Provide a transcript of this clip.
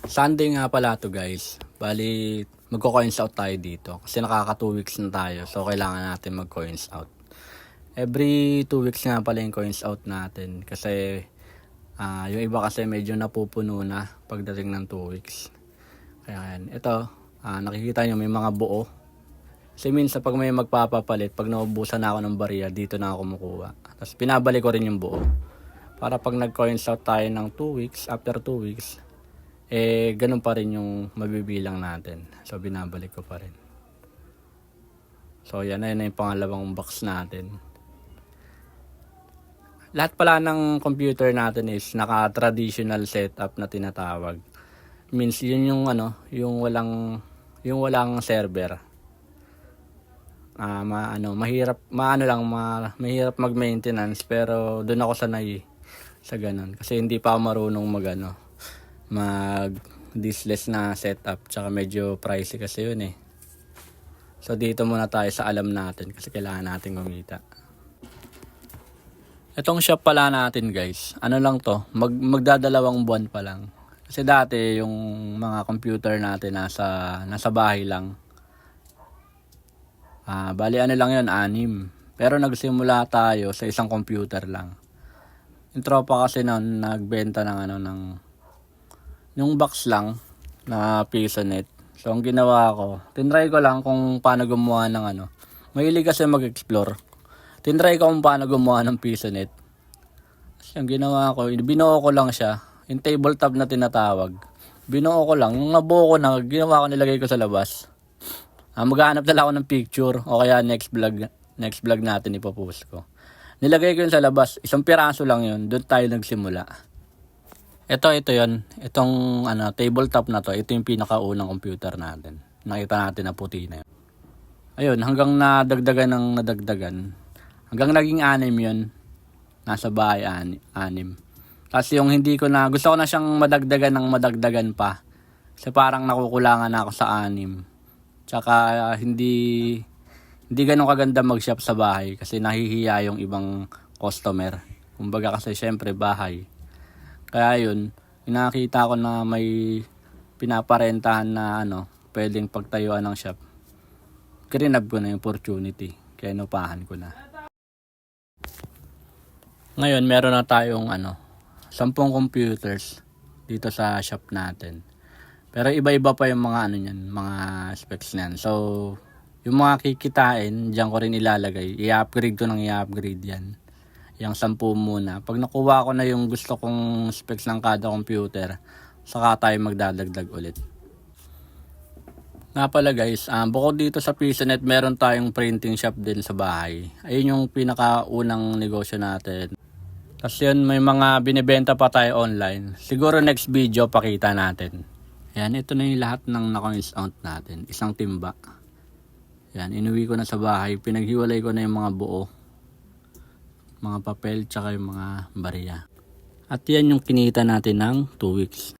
Sunday nga pala to guys. Bali, magko-coins out tayo dito. Kasi nakaka 2 weeks na tayo. So, kailangan natin mag-coins out. Every 2 weeks nga pala yung coins out natin. Kasi, yung iba kasi medyo napupuno na pagdating ng 2 weeks. Kaya yan. Ito, nakikita nyo may mga buo. Kasi minsan pag may magpapapalit, pag naubusan na ako ng barya, dito na ako kumukuha. Tapos pinabalik ko rin yung buo. Para pag nag-coins out tayo ng 2 weeks, after 2 weeks, ganun pa rin yung mabibilang natin. So, binabalik ko pa rin. So, yan na yung pangalawang box natin. Lahat pala ng computer natin is naka-traditional setup na tinatawag. Means, yun yung yung walang server. Mahirap mahirap mag-maintenance, pero doon ako sanay sa ganun. Kasi hindi pa ako marunong mag-diskless na setup, tsaka medyo pricey kasi yun eh. So dito muna tayo sa alam natin kasi kailangan natin kumita. Itong shop pala natin guys, lang to, magdadalawang buwan pa lang. Kasi dati yung mga computer natin nasa bahay lang. Bali lang yun, 6. Pero nagsimula tayo sa isang computer lang. Yung tropa kasi noon nagbenta ng yung box lang na PisoNet. So, ang ginawa ko, tinry ko lang kung paano gumawa ng Mahilig kasi mag-explore. Tinry ko kung paano gumawa ng PisoNet. Kasi ang ginawa ko, binuo ko lang siya. Yung tabletop na tinatawag. Binuo ko lang. Yung nabuo ko na, ginawa ko, nilagay ko sa labas. Maghanap na lang ako ng picture o kaya next vlog natin ipopost ko. Nilagay ko yun sa labas. Isang piraso lang yun. Doon tayo nagsimula. Ito yun. Itong tabletop na to, ito yung pinakaunang computer natin. Nakita natin na puti na yun. Ayun, hanggang nadagdagan. Hanggang naging 6 yun. Nasa bahay 6. Kasi yung gusto ko na siyang madagdagan pa. Kasi parang nakukulangan na ako sa 6. Tsaka hindi ganun kaganda mag-shop sa bahay kasi nahihiya yung ibang customer. Kumbaga kasi syempre bahay. Kaya yun, nakita ko na may pinaparentahan na pwedeng pagtayuan ng shop. Grinab ko na yung opportunity. Kaya inupahan ko na. Ngayon, meron na tayong 10 computers dito sa shop natin. Pero iba-iba pa yung mga mga specs niyan. So, yung mga kikitain, diyan ko rin ilalagay. I-upgrade ko ng i-upgrade yan. Yung 10 muna. Pag nakuha ko na yung gusto kong specs ng kada computer, saka tayo magdadagdag ulit. Nga pala guys, bukod dito sa PisoNet, meron tayong printing shop din sa bahay. Ayun yung pinakaunang negosyo natin. Kasi yun, may mga binibenta pa tayo online. Siguro next video pakita natin. Yan, ito na yung lahat ng na-coins out natin. Isang timba. Yan, inuwi ko na sa bahay. Pinaghiwalay ko na yung mga buo. Mga papel, tsaka yung mga barya. At yan yung kinita natin ng 2 weeks.